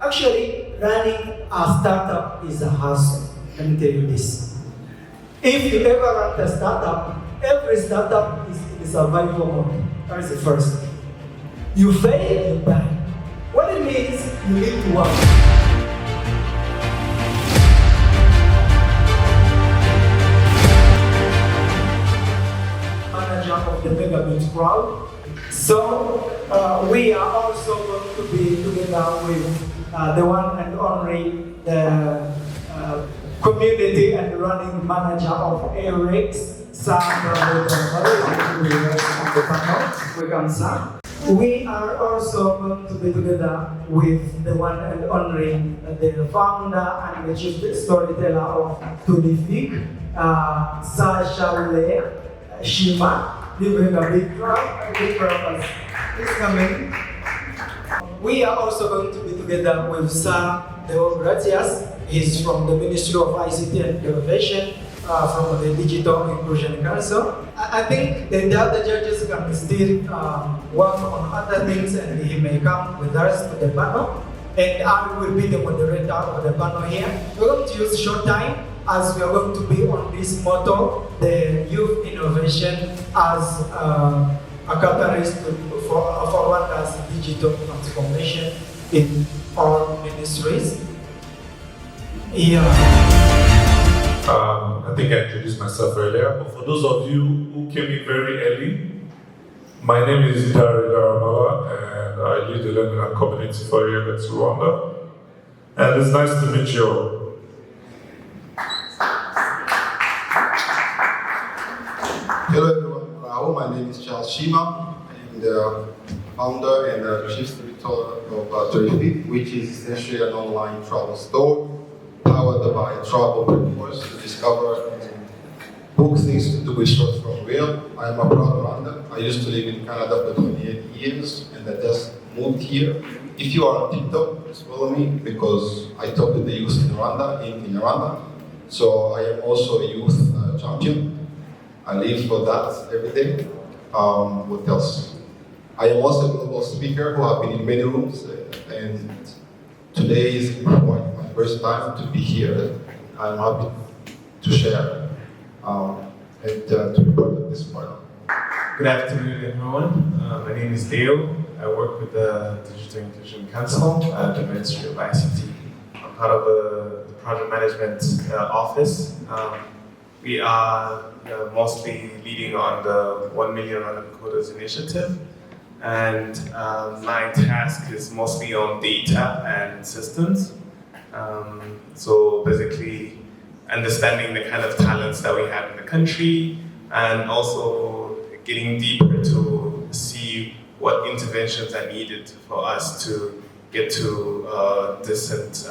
Actually, running a startup is a hassle. Let me tell you this. If you ever run a startup, every startup is in survival mode. That is the first. You fail, you die. What it means, you need to work. Manager of the Megabit crowd. So we are also going to be together with the one and only the community and running manager of ARX, Sam from the panel. Welcome, Sam. We are also going to be together with the one and only the founder and the chief storyteller of Tunifik, Sasha Shima. Giving a big crowd, big purpose. Please come in. We are also going to be together with Sir Deo Gratias. He's from the Ministry of ICT and Innovation, from the Digital Inclusion Council. I think the other judges can still work on other things, and he may come with us to the panel. And I will be the moderator of the panel here. We're going to use short time, as we are going to be on this motto, the youth innovation as a catalyst for Rwanda's digital transformation in all ministries. Yeah. I think I introduced myself earlier, but for those of you who came in very early, my name is Dari Daramala, and I lead the learning and community for ARX Rwanda. And it's nice to meet you all. Hello everyone, my name is Charles Shima. I'm the founder and the chief storyteller of Tunifik, which is essentially an online travel store powered by travel entrepreneurs to discover and book things to do with short from real. I'm a proud Rwandan. I used to live in Canada for 28 years and I just moved here. If you are on TikTok, please follow me because I talk to the youth in Rwanda, in Rwanda. So I am also a youth champion. I live for that every day. What else? I am also a global speaker who have been in many rooms, and today is my first time to be here. I'm happy to share and to be part of this panel. Good afternoon, everyone. My name is Deo. I work with the Digital Inclusion Council at the Ministry of ICT. I'm part of the project management office. We are mostly leading on the 1 million coders initiative, and my task is mostly on data and systems. So basically understanding the kind of talents that we have in the country, and also getting deeper to see what interventions are needed for us to get to decent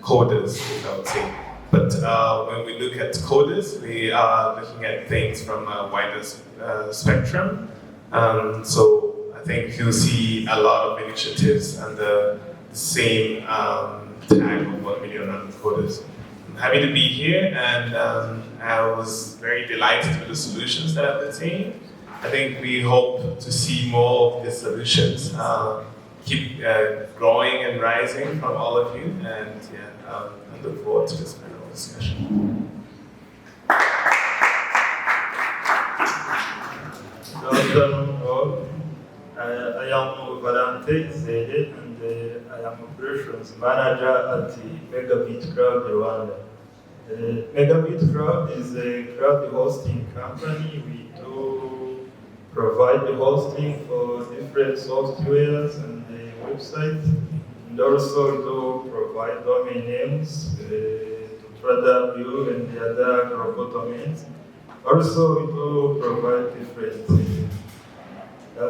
coders, I would say. But when we look at coders, we are looking at things from a wider spectrum. So I think you'll see a lot of initiatives under the same tag of 1 million coders. I'm happy to be here, and I was very delighted with the solutions that I've been seeing. I think we hope to see more of these solutions keep growing and rising from all of you, and yeah, I look forward to this panel discussion. Good afternoon all. I am Valente Zede, and I am operations manager at the Megabit Crowd Rwanda. Megabit Crowd is a crowd hosting company. We do provide the hosting for different softwares and the website, and also do provide domain names to TradWU and the other global domains. Also, we do provide different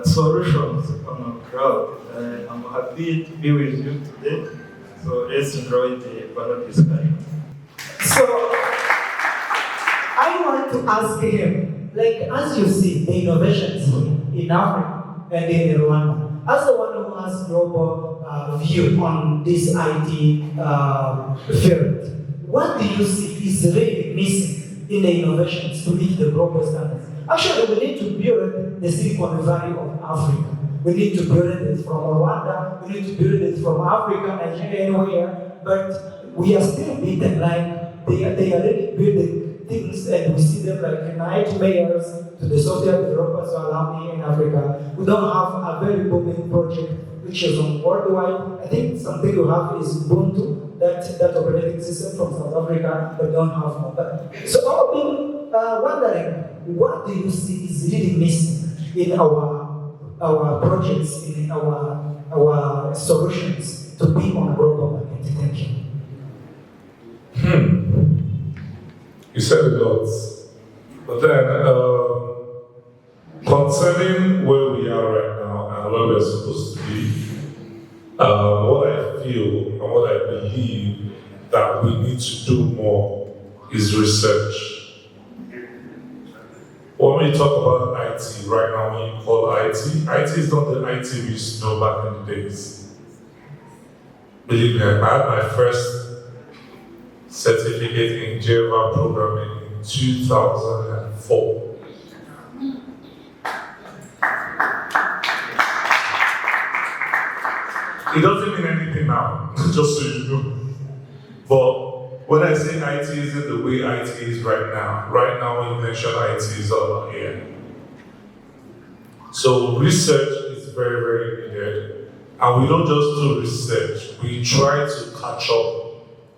solutions on our crowd. I'm happy to be with you today. So let's enjoy the panel discussion. So, I want to ask him, like, as you see the innovations in Africa and in Rwanda, as the one who has global view on this IT field, what do you see is really missing in the innovations to reach the global standards? Actually, we need to build the Silicon Valley of Africa. We need to build it from Rwanda, we need to build it from Africa, Nigeria, anywhere, but we are still beaten, like they are really building things and we see them like nightmares to the software developers who are happening in Africa. We don't have a very booming project which is on worldwide. I think something you have is Ubuntu, that operating system from South Africa, but don't have mobile. So I've been wondering, what do you see is really missing in our projects, in our solutions to be on a global market? Thank you. You said a lot, but then concerning where we are right now and where we're supposed to be, what I feel and what I believe that we need to do more is research. When we talk about IT right now, when you call IT is not the IT we used to know back in the days. Believe me, I had my first certificate in Java programming in 2004. It doesn't mean anything now, just so you know. But when I say IT isn't the way IT is right now when you mention IT is all about AI. So research is very, very needed. And we don't just do research, we try to catch up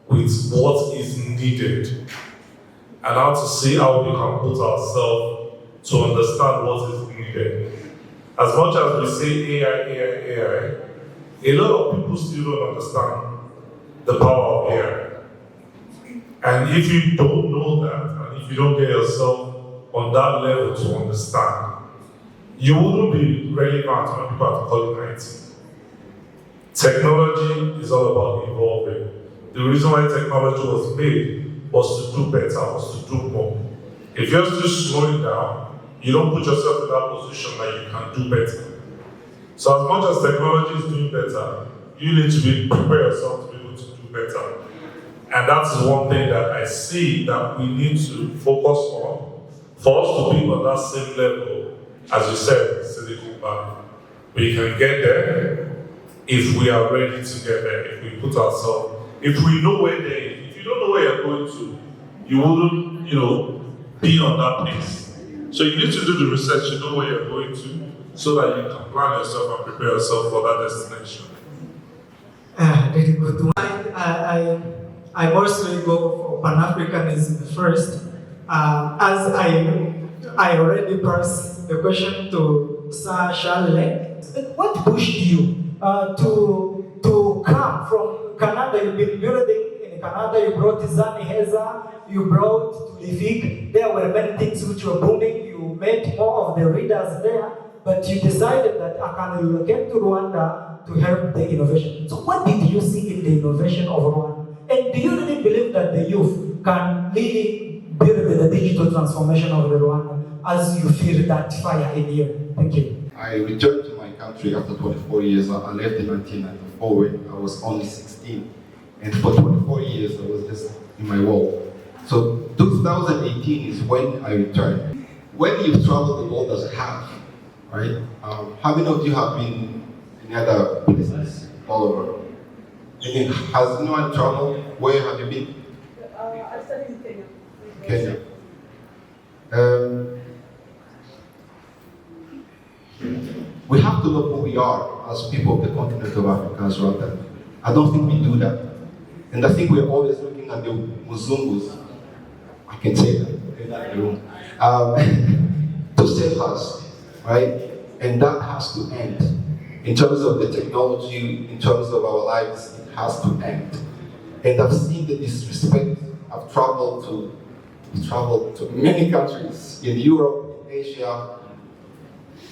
with what is needed and how to see how we can put ourselves to understand what is needed. As much as we say AI, a lot of people still don't understand the power of AI. And if you don't know that, and if you don't get yourself on that level to understand, you wouldn't be relevant when people are calling IT. Technology is all about evolving. The reason why technology was made was to do better, was to do more. If you're still slowing down, you don't put yourself in that position that you can do better. So as much as technology is doing better, you need to prepare yourself to be able to do better. And that's one thing that I see that we need to focus on for us to be on that same level, as you said, Silicon Valley. We can get there if we are ready to get there, if we put ourselves, if we know where there is. If you don't know where you're going to, you wouldn't, be on that place. So you need to do the research to know where you're going to, so that you can plan yourself and prepare yourself for that destination. Very good. I mostly go for Pan-Africanism first. As I already passed the question to Sir Charles, what pushed you to come from Canada? You've been building in Canada, you brought Zani Heza, you brought Tulifik. There were many things which were booming. You met more of the readers there, but you decided that I can relocate to Rwanda to help the innovation. So what did you see in the innovation of Rwanda? And do you really believe that the youth can really build the digital transformation of the Rwanda as you feel that fire in you? Thank you. I returned to my country after 24 years. I left in 1994 when I was only 16. And for 24 years, I was just in my world. So 2018 is when I returned. When you've traveled the world as I have, right? How many of you have been in other places all over? And has anyone traveled? Where have you been? I studied in Kenya. Kenya. We have to know who we are as people of the continent of Africa as well. I don't think we do that. And I think we're always looking at the Muzungus, I can say that, they're not in the room, to save us, right? And that has to end. In terms of the technology, in terms of our lives, it has to end. And I've seen the disrespect. I've traveled to many countries in Europe, in Asia.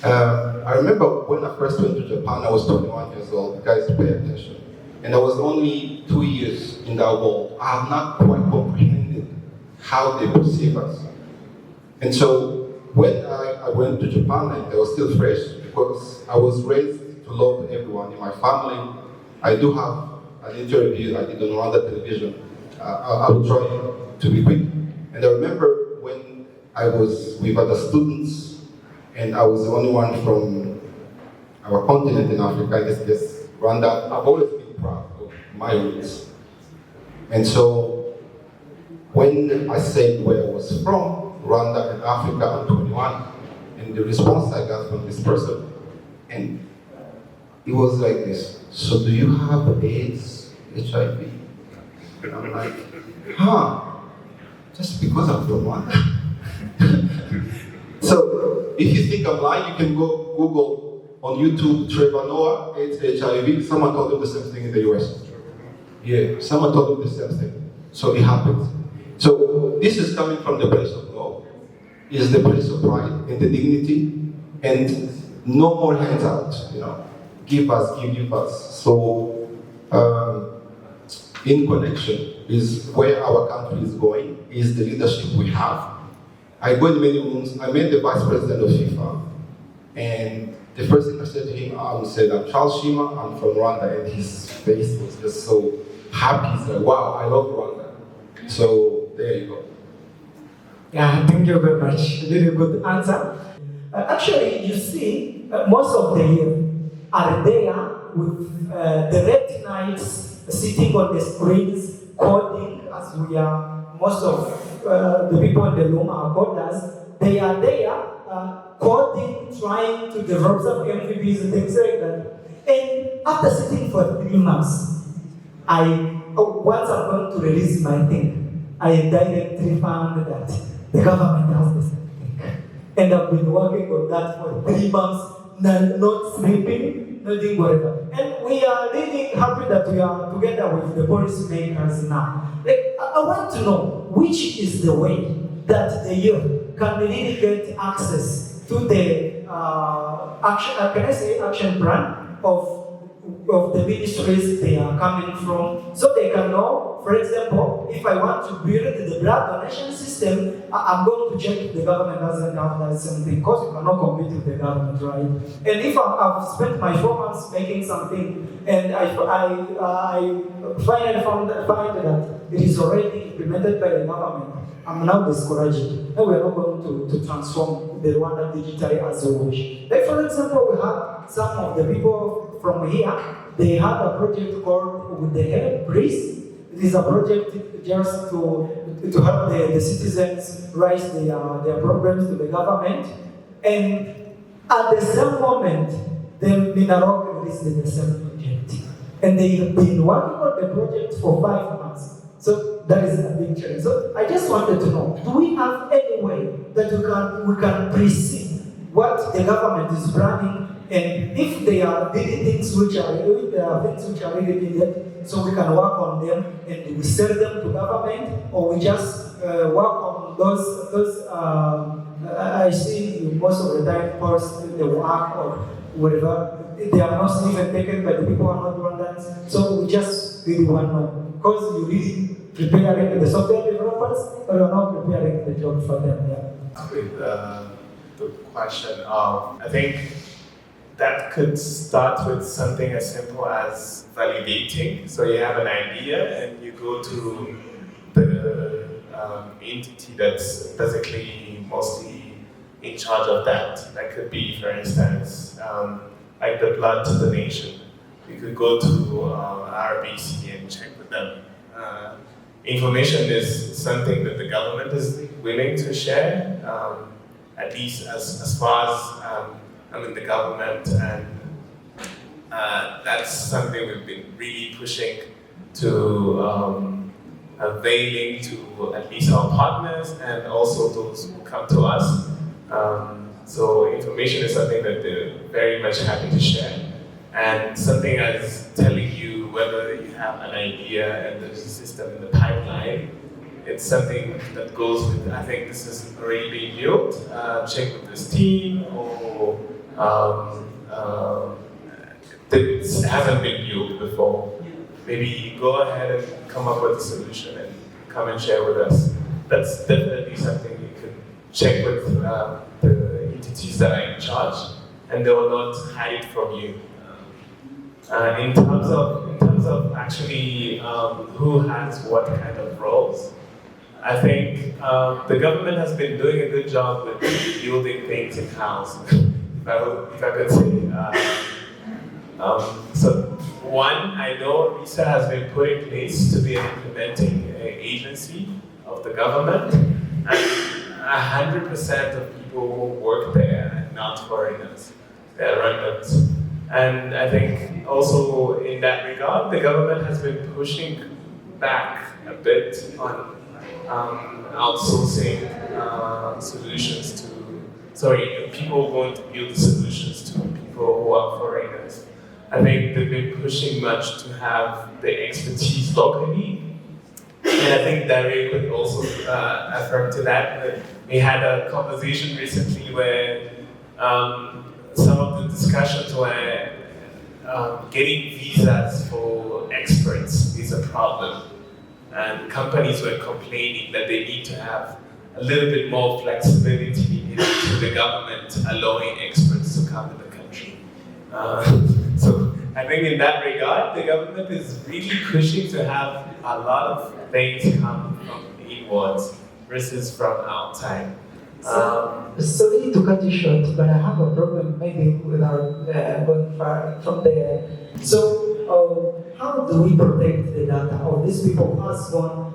I remember when I first went to Japan, I was 21 years old. Guys, pay attention. And I was only 2 years in that world. I have not quite comprehended how they perceive us. And so when I went to Japan, I was still fresh because I was raised to love everyone in my family. I do have an interview I did on Rwanda television. I will try to be quick. And I remember when I was with other students, and I was the only one from our continent in Africa, this Rwanda, I've always been proud of my roots. And so when I said where I was from, Rwanda and Africa, I'm 21, and the response I got from this person, and it was like this: so do you have AIDS, HIV? And I'm like, just because I'm from Rwanda? So if you think I'm lying, you can go Google on YouTube, Trevor Noah, AIDS, HIV. Someone told him the same thing in the US. Yeah, someone told him the same thing. So it happened. So this is coming from the place of love. It's the place of pride and the dignity, and no more hands out, Give us. So in connection is where our country is going, is the leadership we have. I go in many rooms. I met the vice president of FIFA, and the first thing I said to him, I'm Charles Shima, I'm from Rwanda, and his face was just so happy. He's like, wow, I love Rwanda. So there you go. Yeah, thank you very much. Really good answer. Actually, you see, most of the year are there with the red knights sitting on the screens, coding, as we are, most of the people in the room are coders. They are there coding, trying to develop some MVPs and things like that. And after sitting for 3 months, once I'm going to release my thing, I directly found that the government has the same thing. And I've been working on that for 3 months, not sleeping, not doing whatever. And we are really happy that we are together with the policymakers now. I want to know which is the way that the youth can really get access to the action plan of the ministries they are coming from, so they can know, for example, if I want to build the blood donation system, I'm going to check if the government doesn't have that same thing, because you cannot compete with the government, right? And if I've spent my 4 months making something, and I finally find that it is already implemented by the government, I'm now discouraged. And we are not going to transform the Rwanda digitally as we wish. Like, for example, we had some of the people from here, they had a project called With the Help Breeze. It is a project just to help the citizens raise their problems to the government. And at the same moment, the Minarok released the same project. And they have been working on the project for 5 months. So that is a big challenge. So I just wanted to know, do we have any way that we can precede what the government is planning, and if they are really things which are really needed, so we can work on them and we sell them to government, or we just work on those I see most of the time post the work or whatever, they are not even taken by the people who are not Rwandans. So we just really want to know, because you really preparing the software developers, or you're not preparing the job for them. Yeah. With the question of, I think that could start with something as simple as validating. So you have an idea and you go to the entity that's basically mostly in charge of that. That could be, for instance, like the blood donation. You could go to RBC and check with them. Information is something that the government is willing to share, at least as far as I'm in the government, and that's something we've been really pushing to availing to at least our partners and also those who come to us. So information is something that they're very much happy to share, and something as telling you whether you have an idea and there's a system in the pipeline. It's something that goes with, I think this is already being built, check with this team, or it hasn't been built before. Maybe go ahead and come up with a solution and come and share with us. That's definitely something you can check with the entities that are in charge, and they will not hide it from you. In terms of actually who has what kind of roles, I think the government has been doing a good job with building things in-house, if I could say. So one, I know RISA has been put in place to be an implementing agency of the government, and 100% of people who work there are not foreigners, they're Rwandans. And I think also in that regard, the government has been pushing back a bit on outsourcing solutions to, people going to build solutions to people who are foreigners. I think they've been pushing much to have the expertise locally. And I think Dario could also affirm to that. We had a conversation recently where some of the discussions were getting visas for experts is a problem. And companies were complaining that they need to have a little bit more flexibility into the government allowing experts to come to the country. So I think in that regard, the government is really pushing to have a lot of things come from inwards versus from outside. Sorry to cut you short, but I have a problem maybe without going far from there. So, how do we protect the data of these people who has gone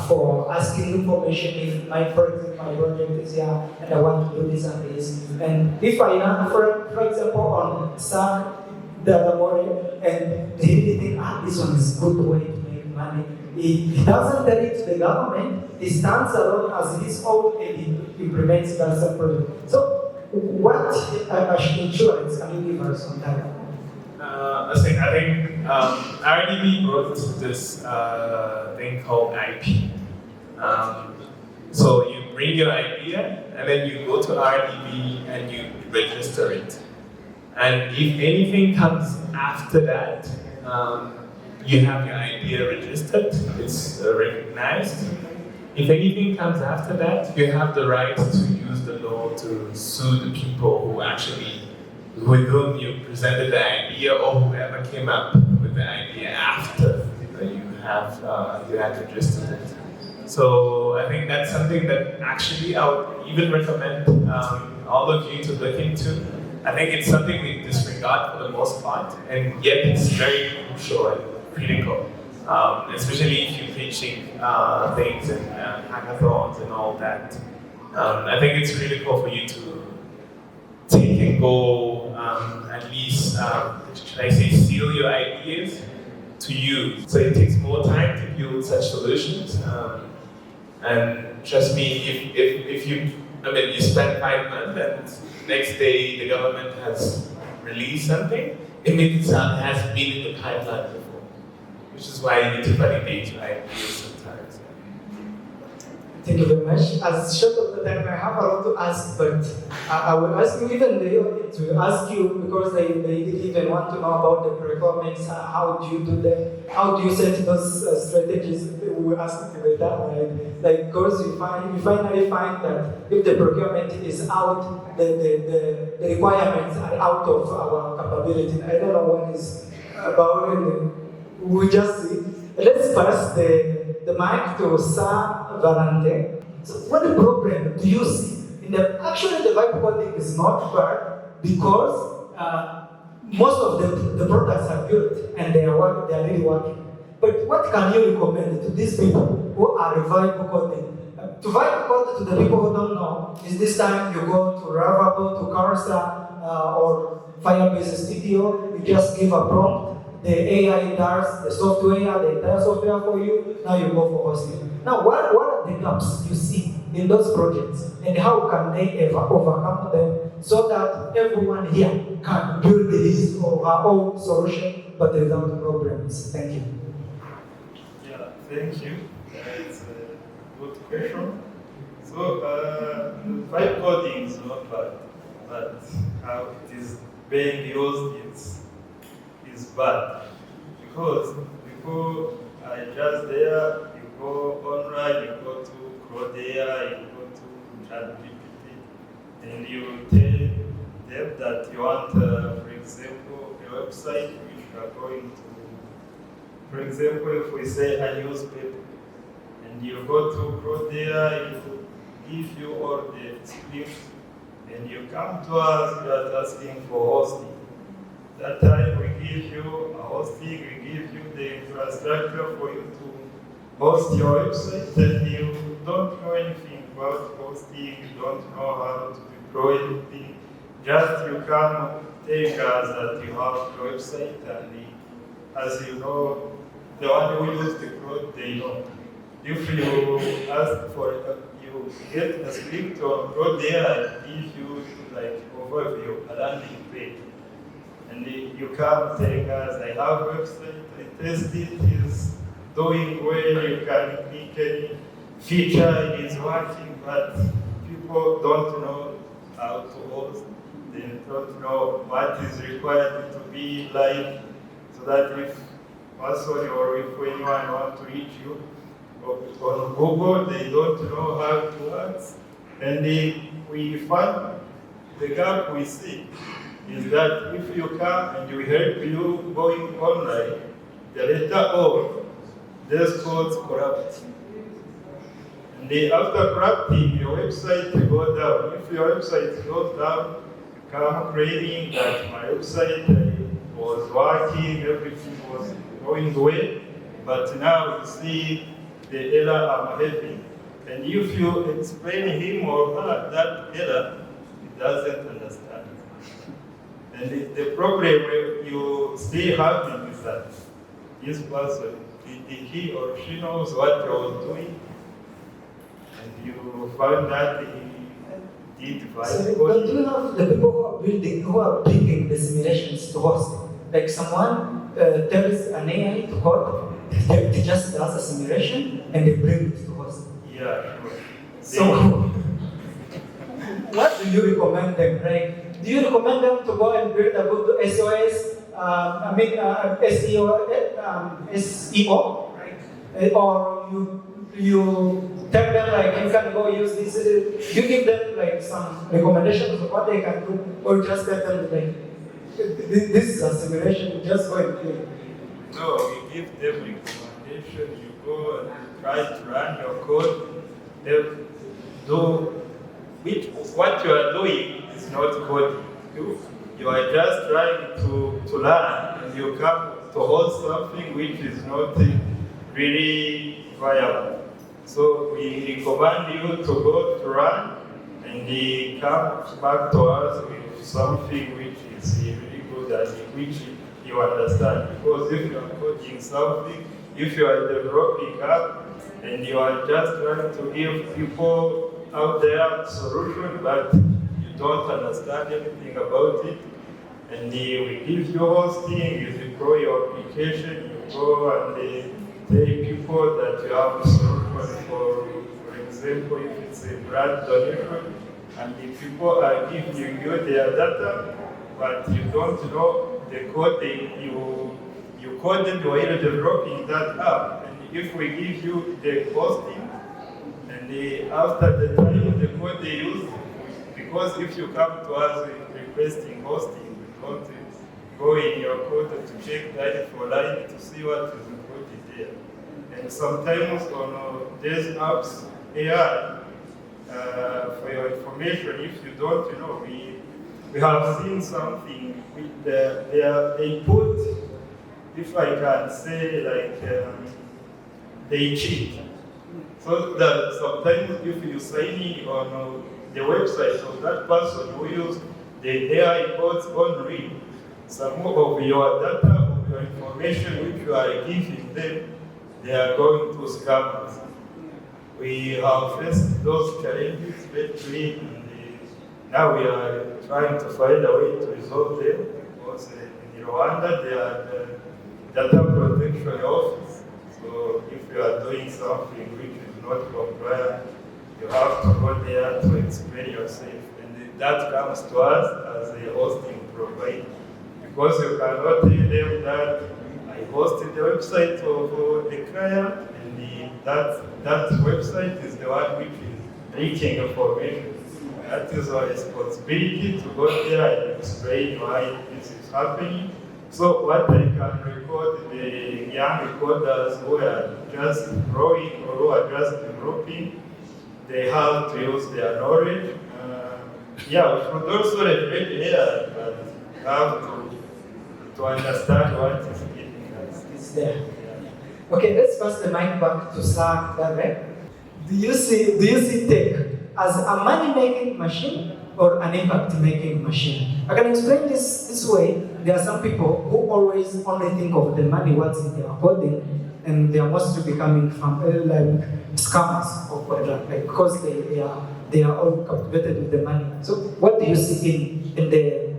for asking information? If for example, my project is here and I want to do this and this, and if I now, for example, on SAC, the money, and they really think, this one is a good way to make money. He doesn't tell it to the government, he stands alone as his own and he implements that same project. So, what insurance can you give us on that? I think RDB brought this thing called IP. So you bring your idea and then you go to RDB and you register it. And if anything comes after that, you have your idea registered, it's recognized. If anything comes after that, you have the right to use the law to sue the people who actually, with whom you presented the idea or whoever came up with the idea after you had registered it. So I think that's something that actually I would even recommend all of you to look into. I think it's something we disregard for the most part, and yet it's very crucial and critical, especially if you're pitching things and hackathons and all that. I think it's critical for you to take and go, at least, should I say, steal your ideas to use. So it takes more time to build such solutions. And trust me, if you spend 5 months and next day the government has released something, it means it has been in the pipeline before, which is why you need to validate your ideas sometimes. Thank you very much. As short of the time, I have a lot to ask, but I will ask you, even the audience will ask you, because they even want to know about the requirements, how do you do them, how do you set those strategies? We will ask you that, right? Like, because we finally find that if the procurement is out, the requirements are out of our capability. I don't know what is about it. We just see. Let's pass the mic to Sa Valente. So what the problem do you see? Actually, the vibe coding is not bad because most of the products are built and they are really working. But what can you recommend to these people who are vibe coding? To vibe code to the people who don't know, is this time you go to Laravel, to Carsa, or Firebase Studio, you just give a prompt. The AI does the software, the entire software for you, now you go for hosting. Now, what are the gaps you see in those projects, and how can they ever overcome them so that everyone here can build his or her own solution but without problems? Thank you. Yeah, thank you. It's a good question. So, vibe coding is not bad, but how it is being used is bad, because people are just there. You go online, you go to Crodea, you go to ChatGPT, and you tell them that you want, for example, a website which you are going to. For example, if we say a newspaper, and you go to Crodea, you give you all the scripts, and you come to us, you are asking for hosting. That time we give you a hosting, we give you the infrastructure for you to host your website, and you don't know anything about hosting, you don't know how to deploy anything. Just you can take us that you have a website, and as you know, the one who use the code, they know. If you ask for you get a script or go there and give you like overview, a landing page. And you come telling us, I have a website, I test it, is doing well, you can click any feature, it is working, but people don't know how to host, they don't know what is required to be live, so that if person or if anyone wants to reach you, on Google, they don't know how it works. And we find the gap we see is that if you come and we help you going online, the later on, these codes corrupt. And after corrupting, your website will go down. If your website goes down, you come claiming that my website was working, everything was going well, but now you see the error I'm having. And if you explain him or her that error, he doesn't understand. And the problem you still having is that this person, he or she knows what he was doing, and you find that he did But violate. do you have the people who are bringing the simulations to host? Like someone tells an AI to code, they just does a simulation and they bring it to host. Yeah, sure. So, what do you recommend them? Like, do you recommend them to go and build a good SOS? SEO, right? Or you tell them like you can go use this. You give them like some recommendations of what they can do, or just tell them like this is a simulation. Just go and do it. No, we give them recommendation. You go and try to run your code. What you are doing is not coding. You are just trying to learn, and you come to hold something which is not really viable. So we recommend you to go to run, and they come back to us with something which is really good and which you understand. Because if you are coding something, if you are developing app, and you are just trying to give people out there solution, but you don't understand anything about it, and we give you hosting, you deploy your application, you go and tell people that you have a solution for example, if it's a blood donation, and the people are giving you their data, but you don't know the code you coded while developing that app. And if we give you the hosting, and after the time the code they use, because if you come to us requesting hosting, we don't go in your code to check line for line to see what is included there. And sometimes on these apps, AI, for your information, if you don't know, we have seen something with they put, if I can say, like they cheat. So that sometimes if you sign in on the website of that person who use the AI codes only, some of your data, of your information which you are giving them, they are going to scam us. We have faced those challenges lately, and now we are trying to find a way to resolve them, because in Rwanda they are the data protection office. So if you are doing something which is not compliant, you have to go there to explain yourself. And that comes to us as a hosting provider. Because you cannot tell them that I hosted the website of the client, and that website is the one which is leaking information. That is our responsibility to go there and explain why this is happening. So what I can record, the young recorders who are just growing or who are just developing, they have to use their knowledge. We should also reflect here, but have to to understand what is giving us. It's there. Okay, let's pass the mic back to Sir Gabriel. Do you see tech as a money-making machine or an impact-making machine? I can explain this way. There are some people who always only think of the money once they are holding, and they are mostly becoming from like scammers or whatever, like, because they are all captivated with the money. So, what do you see in the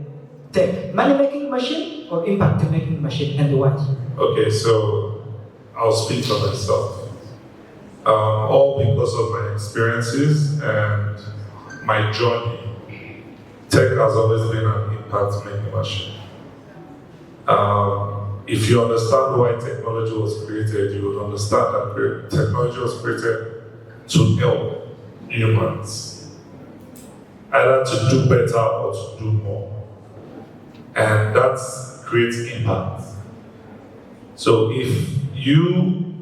tech? Money-making machine or impact-making machine, and why? Okay, so I'll speak for myself. All because of my experiences and my journey. Tech has always been an impact-making machine. If you understand why technology was created, you would understand that technology was created to help humans, either to do better or to do more. And that creates impact. So if you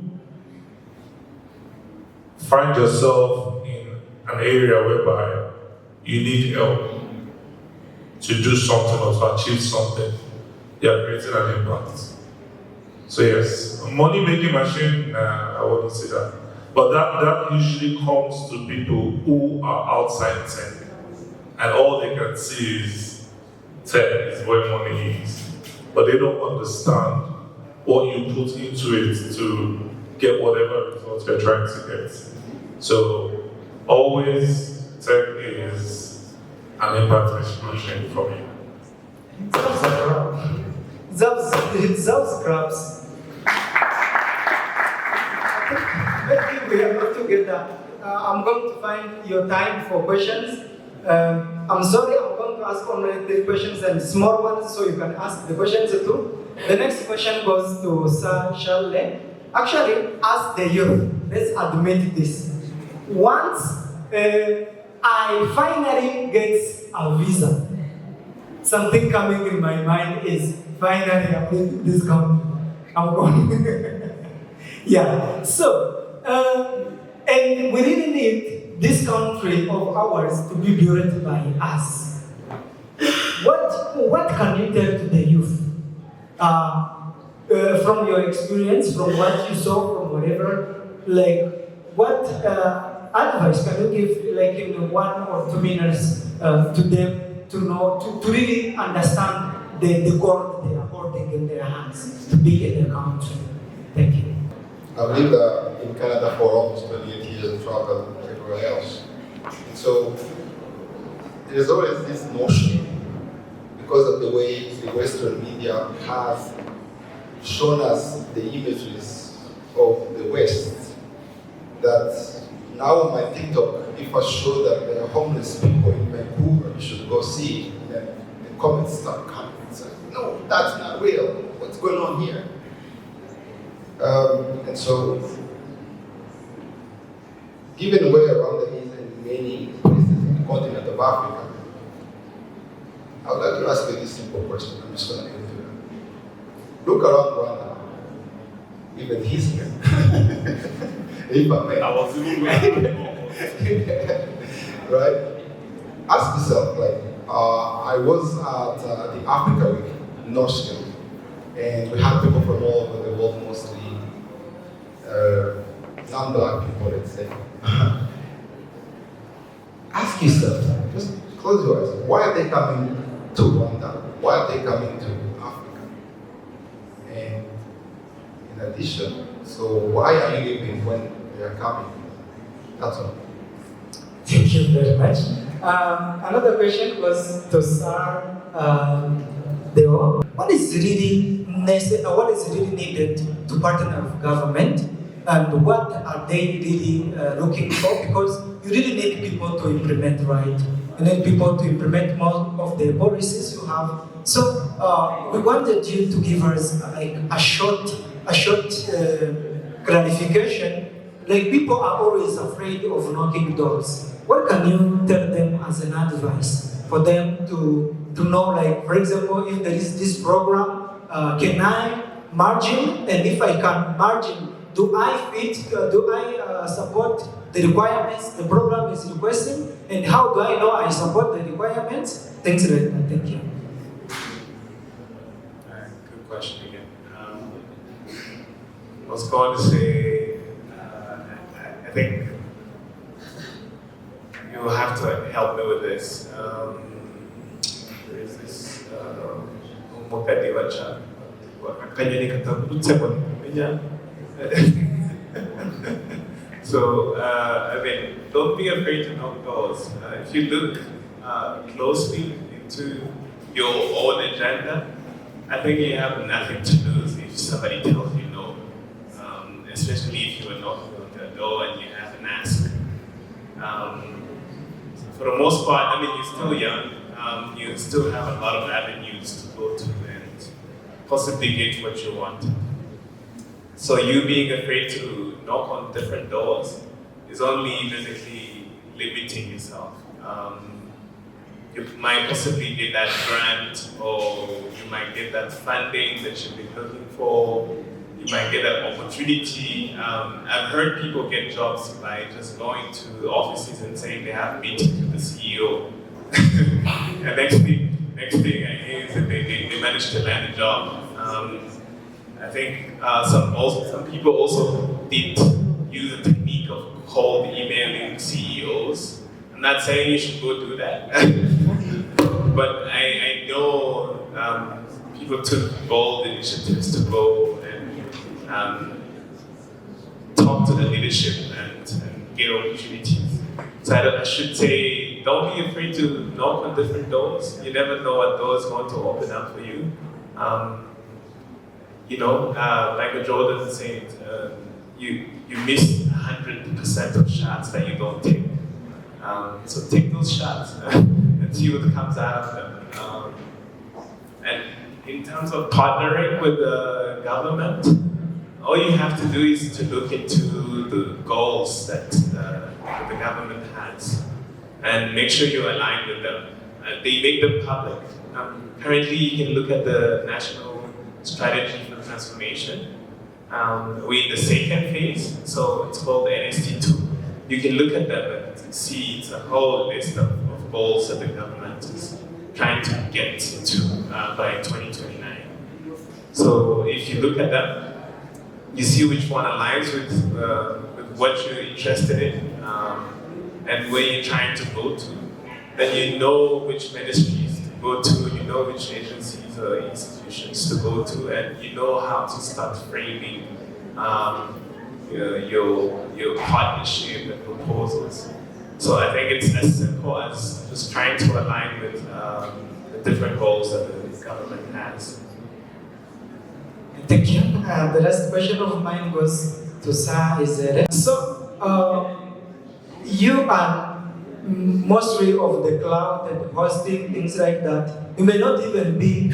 find yourself in an area whereby you need help to do something or to achieve something, you are creating an impact. So yes, a money-making machine, I wouldn't say that. But that usually comes to people who are outside tech, and all they can see is tech is where money is. But they don't understand what you put into it to get whatever results you're trying to get. So always tech is an impact machine for me. It serves crabs. Maybe we are not together. I'm going to find your time for questions. I'm sorry, I'm going to ask only 3 questions and small ones, so you can ask the questions too. The next question goes to Sir Charles. Actually, ask the youth. Let's admit this. Once I finally get a visa, something coming in my mind is finally I'm in this country. I'm going. Yeah. So, and we really need this country of ours to be built by us. What can you tell to the youth? From your experience, from what you saw, from whatever, like, what advice can you give, like in 1 or 2 minutes, to them to know, to really understand the goal they are holding in their hands to be in their country? Thank you. I've lived in Canada for almost 28 years and traveled everywhere else. And so there's always this notion, because of the way the Western media has shown us the images of the West, that now on my TikTok, if I show that there are homeless people in Vancouver, you should go see it, then the comments start coming. It's like, no, that's not real. What's going on here? And so, given where Rwanda is in many places in the continent of Africa, I would like to ask you this simple question. I'm just going to get to it. Look around Rwanda. Even he's here. If I may. I was even Right? Ask yourself, like, I was at the Africa Week in Northern, and we had people from all over the world, mostly non-black people, let's say. Ask yourself, just close your eyes. Why are they coming to Rwanda? Why are they coming to Africa? And in addition, so why are you leaving when they are coming? That's all. Thank you very much. Another question was to Sir Deo. What is really necessary? What is really needed to partner with government, and what are they really looking for? Because you really need people to implement, right? You need people to implement more of the policies you have. So we wanted you to give us like a short clarification. Like, people are always afraid of knocking doors. What can you tell them as an advice for them to know, like, for example, if there is this program, can I margin? And if I can margin, do I support the requirements the program is requesting? And how do I know I support the requirements? Thanks, Rena. Thank you. Good going to say, I think you will have to help me with this. There is this so, I mean, don't be afraid to knock doors. If you look closely into your own agenda, I think you have nothing to lose if somebody tells you no, especially if you are knocking on the door and you haven't asked. For the most part, I mean, you're still young, you still have a lot of avenues to go to and possibly get what you want. So you being afraid to knock on different doors is only basically limiting yourself. You might possibly get that grant, or you might get that funding that you've been looking for. You might get that opportunity. I've heard people get jobs by just going to offices and saying they have meetings with the CEO. And next thing I hear is that they managed to land a job. I think some people also did use the technique of cold emailing CEOs. I'm not saying you should go do that, but I know people took bold initiatives to go and talk to the leadership and get opportunities. So I should say, don't be afraid to knock on different doors. You never know what door is going to open up for you. Michael Jordan said, you miss 100% of shots that you don't take. So take those shots and see what comes out of them. And in terms of partnering with the government, all you have to do is to look into the goals that the government has and make sure you align with them. They make them public. Currently, you can look at the National Strategy for Transformation. We're in the second phase, so it's called NST2. You can look at them and see it's a whole list of goals that the government is trying to get to by 2029. So if you look at them, you see which one aligns with what you're interested in and where you're trying to go to. Then you know which ministries to go to, you know which agencies or institutions to go to, and you know how to start framing your partnership and proposals. So I think it's as simple as just trying to align with the different goals that the government has. Thank you. The last question of mine goes to Sir Izere. So, you are mostly of the cloud and hosting, things like that. You may not even be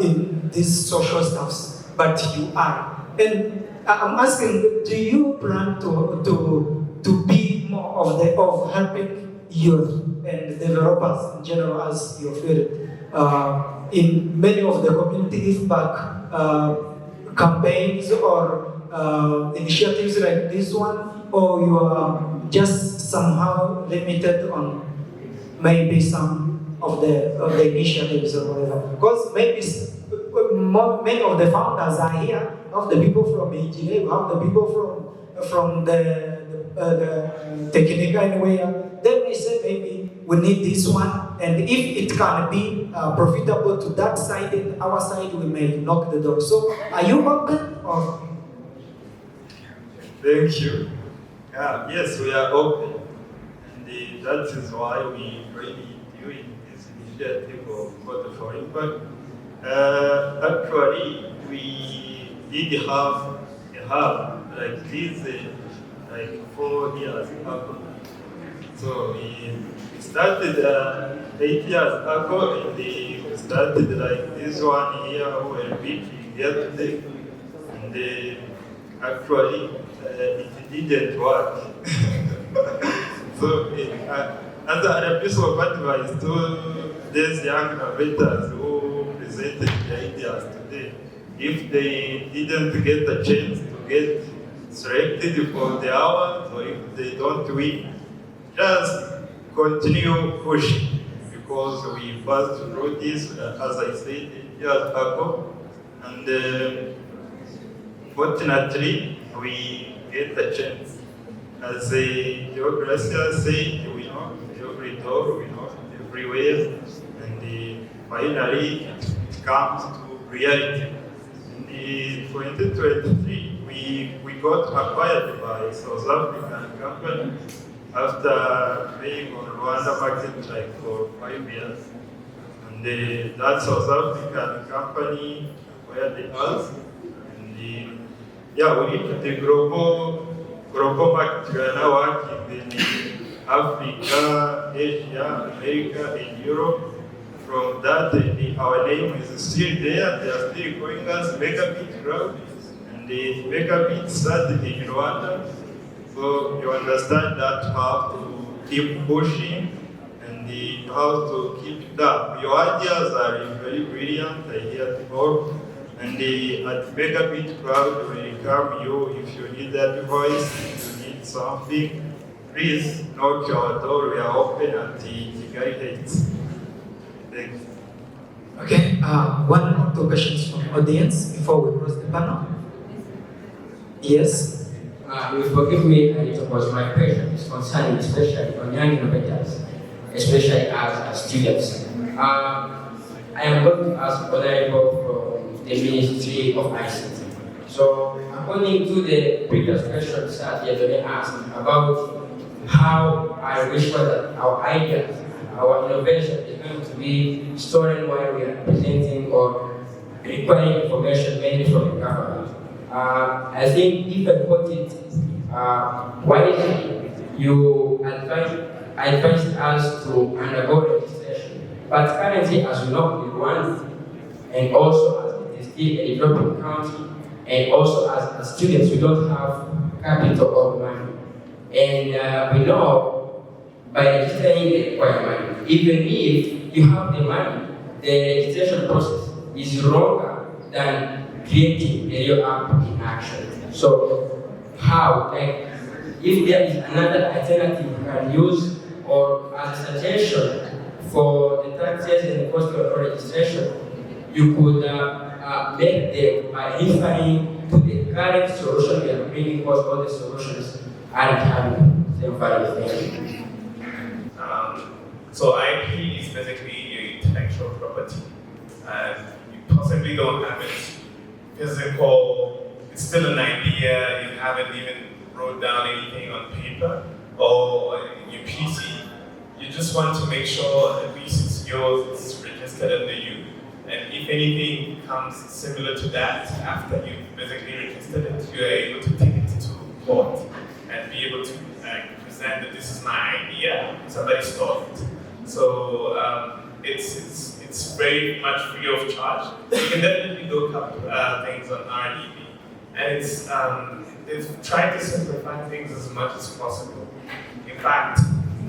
in these social stuffs, but you are. And I'm asking, do you plan to be more of helping youth and developers in general, as you feel it, in many of the community impact campaigns or initiatives like this one, or you are just somehow limited on maybe some of the initiatives or whatever? Because maybe many of the founders are here, of the people from engineering, have the people from the technical anyway. Then we say maybe we need this one, and if it can be profitable to that side and our side, we may knock the door. So are you open or? Thank you. Yes, we are open, and that is why we really doing this initiative of Code for Impact. Actually, we did have a hub like this like 4 years ago. So we started 8 years ago, and we started like this one here where we get the, and actually it didn't work. So as a piece of advice to these young innovators who presented the ideas today, if they didn't get the chance to get selected for the awards, or if they don't win, just continue pushing, because we passed through this, as I said, 8 years ago, and fortunately, we get the chance. As the Gracia said, we knock every door, we knock everywhere, and finally it comes to reality. In 2023, we got acquired by South African company after being on Rwanda market like for 5 years. And that South African company acquired us. And yeah, we reached the global market. We are now working in Africa, Asia, America, and Europe. From that, our name is still there. They are still calling us Megabit Crowd. And the Megabit started in Rwanda. So you understand that you have to keep pushing and you have to keep it up. Your ideas are very brilliant, I hear it all. And at Megabit Crowd will come you if you need advice, if you need something. Please knock your door, we are open at the Kigali Heights. Thanks. Okay, one or two questions from audience before we close the panel. Yes. You will forgive me a little because my question is concerning especially on young innovators, especially as students. I am going to ask Honorable from the Ministry of ICT. So, according to the previous questions that Yadone asked about how I wish that our ideas, our innovation is going to be stolen while we are presenting or requiring information mainly from the government. I think if I put it wisely, you advise us to undergo registration. But currently, as you know, in Rwanda, and also as it is still a developing country, and also as students, we don't have capital or money. And we know by registering the requirement, even if you have the money, the registration process is longer than creating a real app in action. So how, like, if there is another alternative you can use, or as a suggestion for the taxes and the cost of registration, you could make them by referring to the current solution we are bringing, because all the solutions are having the value. So IP is basically your intellectual property, and you possibly don't have it physical. It's still an idea. You haven't even wrote down anything on paper or in your PC. You just want to make sure at least it's yours, it's registered under you. And if anything comes similar to that after you've basically registered it, you are able to take it to court and be able to present that this is my idea, somebody stole it. So it's very much free of charge. You can definitely look up things on RDB. And they've tried to simplify things as much as possible. In fact,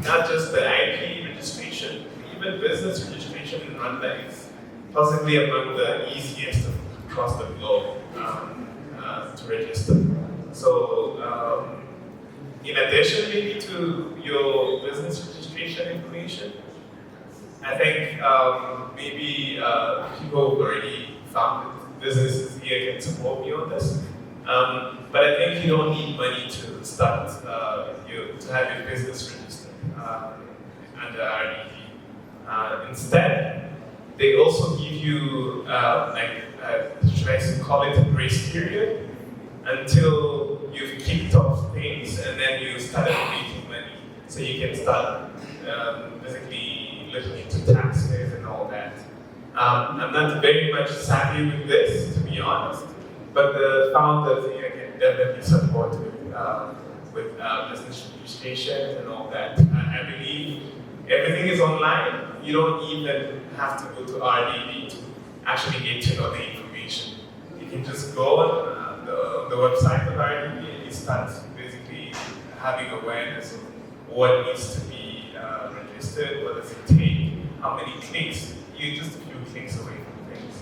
not just the IP registration, even business registration in Rwanda is possibly among the easiest across the globe to register. So, in addition maybe to your business registration information, I think maybe people who've already founded businesses here can support me on this. But I think you don't need money to start, to have your business registered under RDB. Instead, they also give you, should I call it a grace period, until you've kicked off things and then you started making money. So you can start basically looking into taxes and all that. I'm not very much savvy with this, to be honest, but the founders here can definitely support with business registration and all that. I believe everything is online. You don't even have to go to RDB to actually get to know the information. You can just go on the website of RDB and you start basically having awareness of what needs to be registered, what does it take, how many clicks. You're just a few clicks away from things.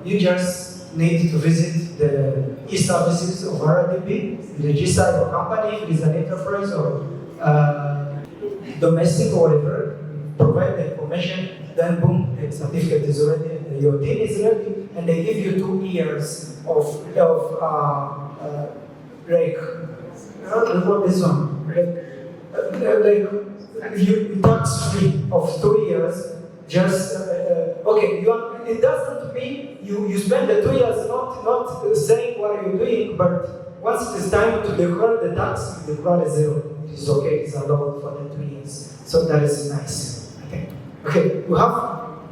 You just need to visit the e-services of RDB, register your company if it is an enterprise or domestic or whatever, provide the information, then boom, the certificate is ready, your deal is ready, and they give you 2 years of like, this one, like you tax free of 2 years, just, okay, it doesn't mean you spend the 2 years not saying what you're doing, but once it is time to declare the tax, you declare zero. It is okay, it's allowed for the 2 years. So that is nice, I think. Okay, we have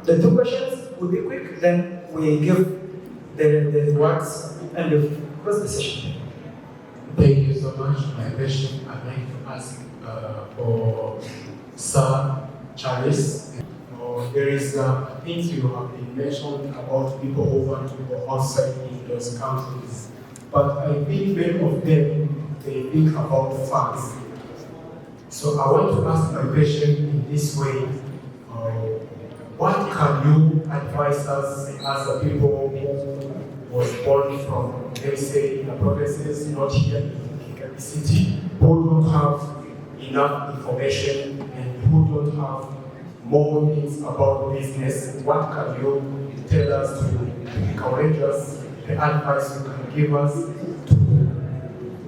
the 2 questions, we'll be quick, then we give the words and we close the session. Thank you so much. My question I'd like to ask for Sir Charles. There is, I think you have been mentioned about people who want to go outside in those countries. But I think many of them, they think about funds. So I want to ask my question in this way. What can you advise us as a people who was born from, let's say, in the provinces, not here in the city, who don't have enough information and who don't have more things about business? What can you tell us to encourage us, the advice you can give us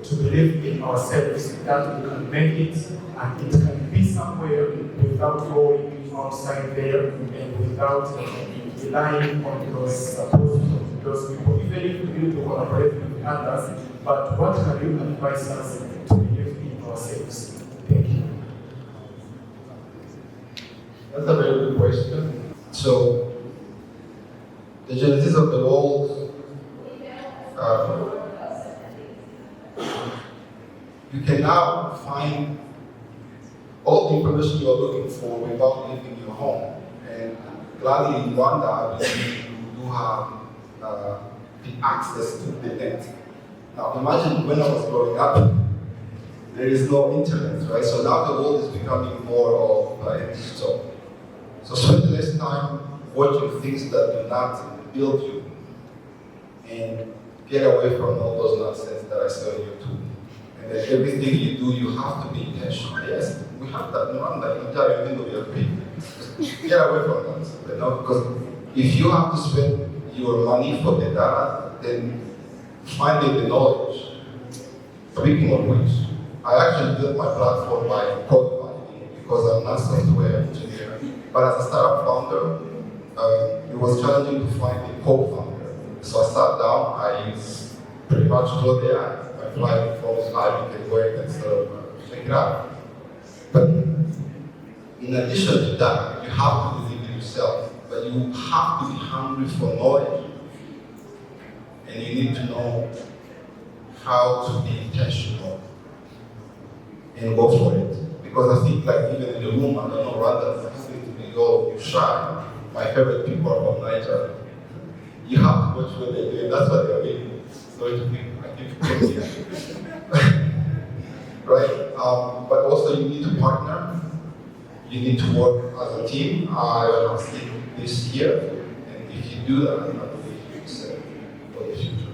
to believe in ourselves that we can make it and it can be somewhere without going outside there and without relying on those people, even if we need to collaborate with others. But what can you advise us to believe in ourselves? Thank you. That's a very good question. So, the genesis of the world, you can now find all the information you are looking for without leaving your home. And gladly in Rwanda, I believe you do have the access to the net. Now imagine when I was growing up, there is no internet, right? So now the world is becoming more of digital. So spend less time watching things that do not build you and get away from all those nonsense that I saw on YouTube. And then everything you do, you have to be intentional. Yes, we have that in Rwanda, even though we are free. Get away from that, you know, because if you have to spend your money for the data, then finding the knowledge. Speaking of which, I actually built my platform by code finding because I'm not a software engineer. But as a startup founder, it was challenging to find a co-founder. So I sat down, I used pretty much Code AI. My flight forms live, you can go ahead and sort of check it out. But in addition to that, you have to believe in yourself, but you have to be hungry for knowledge. And you need to know how to be intentional and go for it. Because I think like even in the room, I don't know, rather seem to be all of you shy. My favorite people are from Nigeria. You have to watch what they're doing, that's what they're doing. So I think right? But also you need to partner. You need to work as a team. I have seen this year, and if you do that, I believe you're set for the future.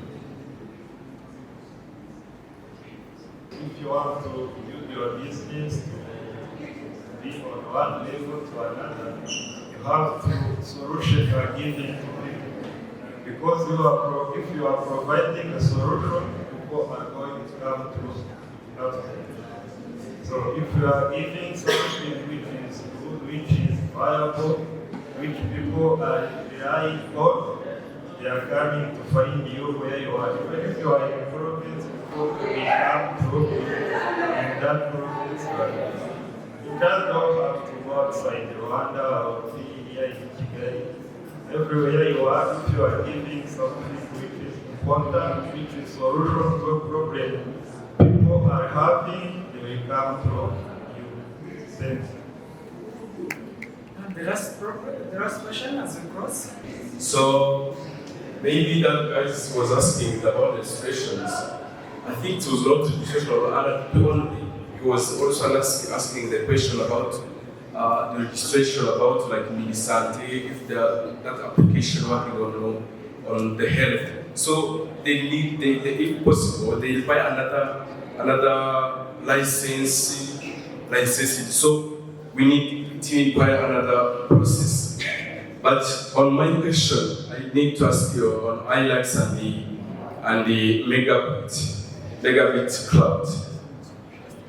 If you want to build your business to be on one level to another, you have to solution you are giving to people. Because if you are providing a solution, people are going to come to help them. So if you are giving something which is good, which is viable, which people are relying on, they are coming to find you where you are. Even if you are in a province, people will come to in that province. You can't have to go outside Rwanda or be here in Kigali. Everywhere you are, if you are giving something which is important, which is solution to a problem people are having, they will come to you. Thanks. The last question as we cross. So maybe that guy was asking about registrations. I think it was not registration of other people only. He was also asking the question about the registration about like Minisante, if that application working on the health. So they need, if possible, they require another license. So we need to require another process. But on my question, I need to ask you on ILAX and the megabyte. megabit cloud.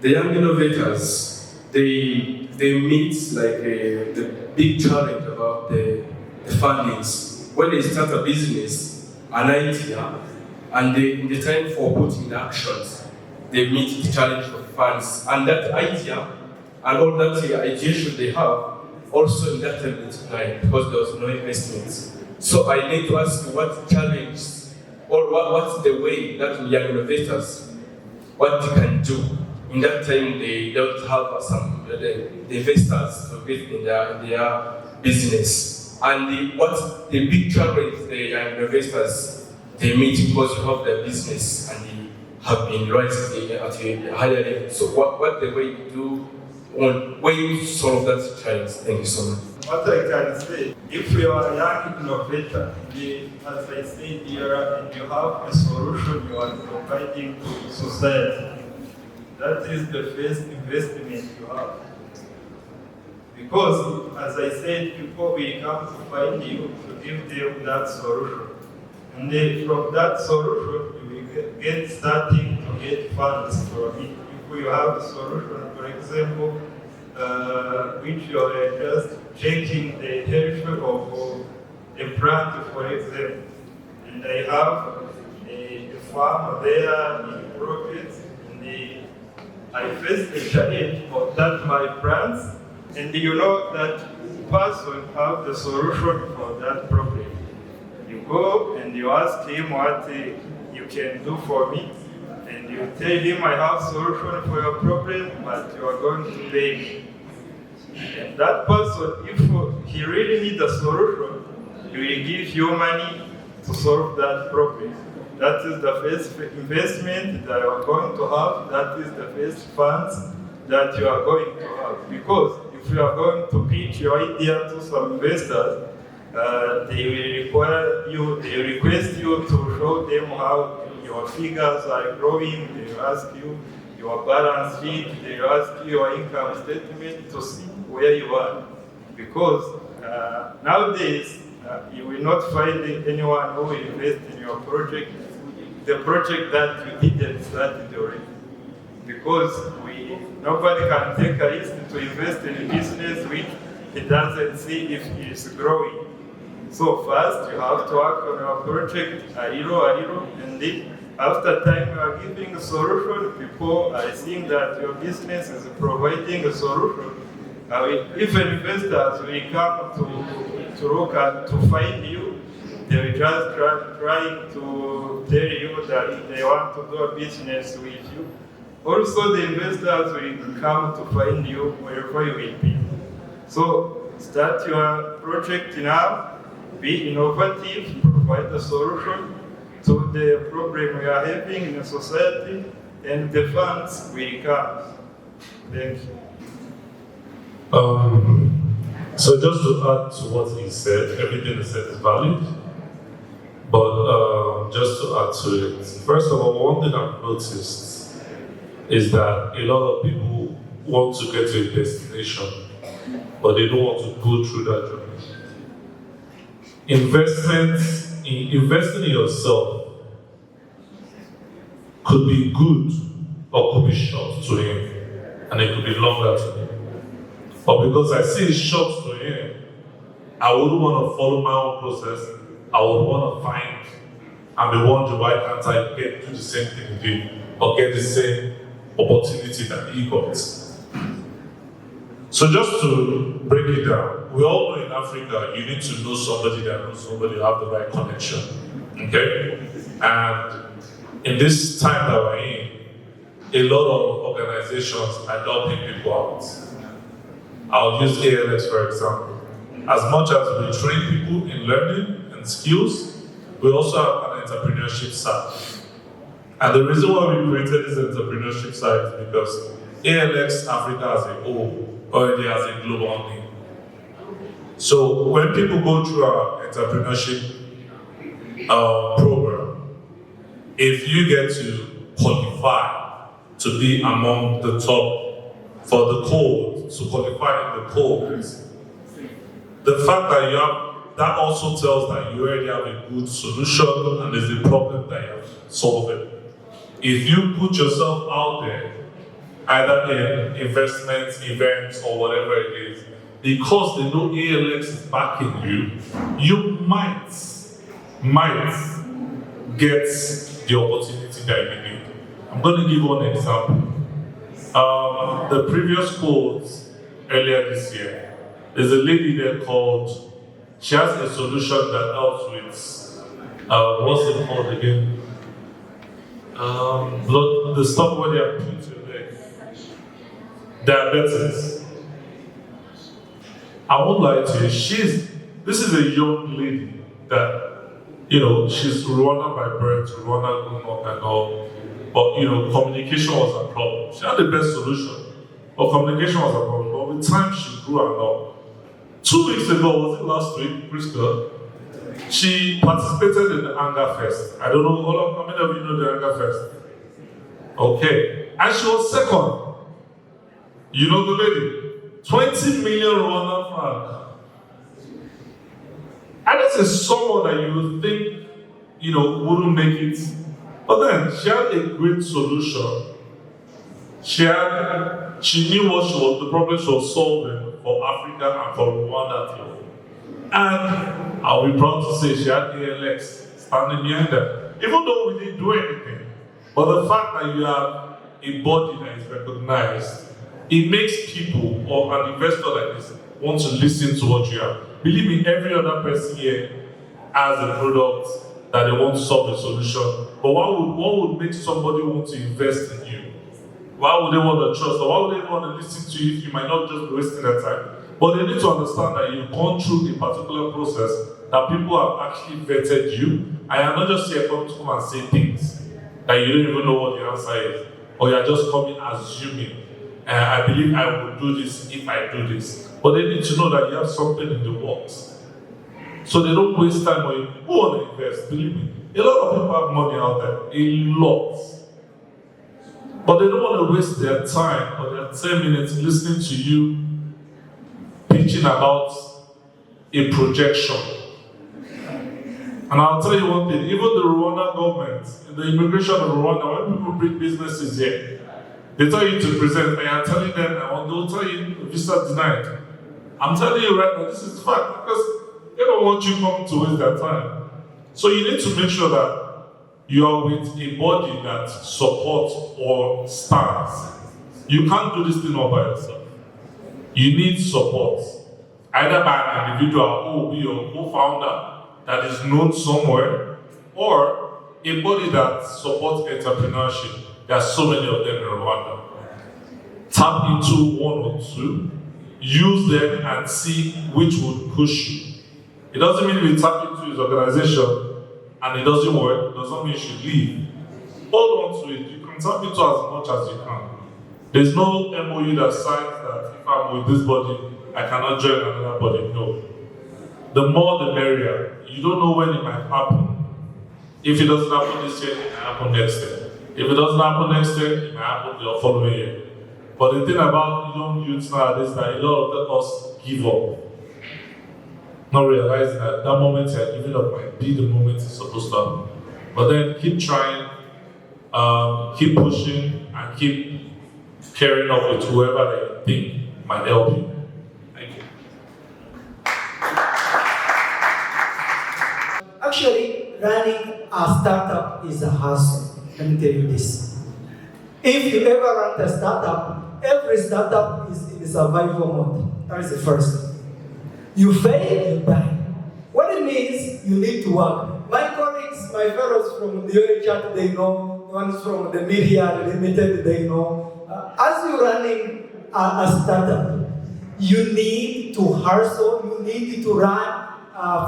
The young innovators, they meet like the big challenge about the fundings. When they start a business, an idea, and in the time for putting in actions, they meet the challenge of funds. And that idea and all that ideation they have, also in that time decline because there was no investments. So I need to ask you what challenge or what's the way that young innovators, what they can do. In that time, they don't have the investors to invest in their business. And what the big challenge the young investors they meet because you have their business and they have been rising at a higher level. So what the way you do, way you solve that challenge? Thank you so much. What I can say, if you are a young innovator, as I said here, and you have a solution you are providing to society, that is the first investment you have. Because, as I said, people will come to find you to give them that solution. And then from that solution, you will get starting to get funds from it. If you have a solution, for example, which you are just checking the health of a plant, for example, and I have a farm there in profit, and I face a challenge of that my plants, and you know that person have the solution for that problem. You go and you ask him what you can do for me, and you tell him I have solution for your problem, but you are going to pay me. And that person, if he really needs a solution, he will give you money to solve that problem. That is the first investment that you are going to have. That is the first funds that you are going to have. Because if you are going to pitch your idea to some investors, they will require you, they request you to show them how your figures are growing. They will ask you your balance sheet. They will ask you your income statement to see where you are. Because nowadays, you will not find anyone who will invest in your project, the project that you didn't start already. Because nobody can take a risk to invest in a business which he doesn't see if it is growing. So first, you have to work on your project a little, and then after time you are giving a solution, people are seeing that your business is providing a solution. Even investors will come to look at, to find you, they will just trying to tell you that they want to do a business with you. Also, the investors will come to find you wherever you will be. So, start your project now, be innovative, provide a solution to the problem we are having in the society, and the funds will come. Thank you. So just to add to what he said, everything he said is valid. But just to add to it, first of all, one thing I've noticed is that a lot of people want to get to a destination, but they don't want to go through that journey. Investing in yourself could be good or could be short to him, and it could be longer to him. But because I see it short to him, I wouldn't want to follow my own process. I would want to find and be wondering why can't I get do the same thing he did or get the same opportunity that he got. So just to break it down, we all know in Africa you need to know somebody that knows somebody, have the right connection. Okay? And in this time that we're in, a lot of organizations are helping people out. I'll use ALS for example. As much as we train people in learning and skills, we also have an entrepreneurship side. And the reason why we created this entrepreneurship side is because ALX Africa as a whole already has a global name. So when people go through our entrepreneurship program, if you get to qualify to be among the top for the code, to qualify in the code, the fact that you have, that also tells that you already have a good solution and there's a problem that you have solved. if you put yourself out there, either in investments, events, or whatever it is, because they know ALX is backing you, you might get the opportunity that you need. I'm going to give one example. The previous quotes earlier this year, there's a lady there called, she has a solution that helps with, what's it called again? Blood, the stuff where they are put your leg. Diabetes. I won't lie to you, this is a young lady that, she's Rwanda by birth, Rwanda grown up and all, but communication was a problem. She had the best solution, but communication was a problem. But with time she grew and all. 2 weeks ago, was it last week, Priscilla? She participated in the Anger Fest. I don't know, how many of you know the Anger Fest? Okay. And she was second. You know the lady? 20 million Rwanda franc. And this is someone that you would think, wouldn't make it. But then, she had a great solution. She knew the problem she was solving for Africa and for Rwanda too. And I'll be proud to say she had ALX standing behind her. Even though we didn't do anything, but the fact that you have a body that is recognized, it makes people or an investor like this want to listen to what you have. Believe me, every other person here has a product that they want to solve a solution. But what would make somebody want to invest in you? Why would they want to trust? Or why would they want to listen to you if you might not just be wasting their time? But they need to understand that you've gone through a particular process, that people have actually vetted you, and you're not just here to come and say things that you don't even know what the answer is, or you're just coming assuming, I believe I will do this if I do this. But they need to know that you have something in the works. So they don't waste time on you. Who want to invest? Believe me. A lot of people have money out there. A lot. But they don't want to waste their time or their 10 minutes listening to you pitching about a projection. And I'll tell you one thing, even the Rwanda government, the immigration of Rwanda, when people bring businesses here, they tell you to present, and you're telling them, and they'll tell you visa denied. I'm telling you right now, this is fact, because they don't want you coming to waste their time. So you need to make sure that you are with a body that supports or stands. You can't do this thing all by yourself. You need support, either by an individual who will be your co-founder that is known somewhere, or a body that supports entrepreneurship. There are so many of them in Rwanda. Tap into one or two, use them and see which would push you. It doesn't mean we tap into his organization and it doesn't work, it doesn't mean you should leave. Hold on to it. You can tap into as much as you can. There's no MOU that signs that if I'm with this body, I cannot join another body. No. The more the merrier. You don't know when it might happen. If it doesn't happen this year, it might happen next year. If it doesn't happen next year, it might happen the following year. But the thing about young youths nowadays is that a lot of us give up. Not realizing that that moment you're giving up might be the moment it's supposed to happen. But then keep trying, keep pushing, and keep pairing up with whoever that you think might help you. Thank you. Actually, running a startup is a hustle. Let me tell you this. If you ever run a startup, every startup is in survival mode. That is the first. You fail, you die. What it means, you need to work. My colleagues, my fellows from the early chat, they know. The ones from the media limited, they know. As you're running a startup, you need to hustle, you need to run,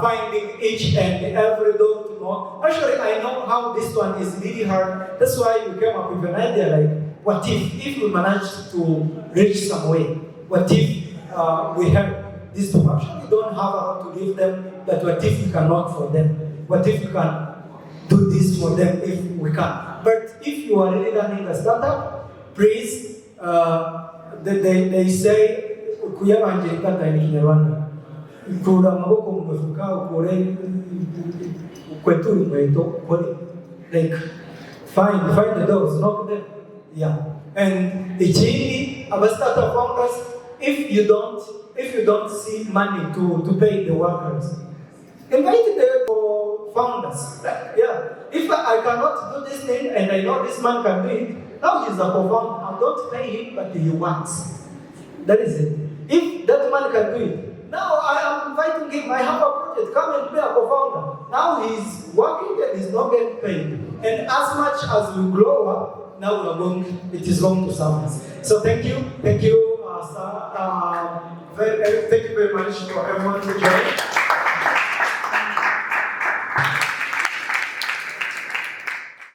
finding each and every door to know. Actually, I know how this one is really hard. That's why you came up with an idea like, what if we manage to reach some way? What if we have this to actually don't have a lot to give them, but what if we can work for them? What if we can do this for them if we can? But if you are really running a startup, please, they say, kuyabanjirika kaini Kinyarwanda. Ikura amaboko mu mufuka ukore ukwetura inkweto ukore like Find the doors, knock them. Yeah. And ikindi, our startup founders, if you don't see money to pay the workers, invite the founders. Yeah. If I cannot do this thing and I know this man can do it, now he's a co-founder. I don't pay him, but he wants. That is it. If that man can do it, now I am inviting him. I have a project. Come and be a co-founder. Now he's working and he's not getting paid. And as much as we grow up, now it is going to serve us. So thank you, sir. Thank you very much for everyone to join.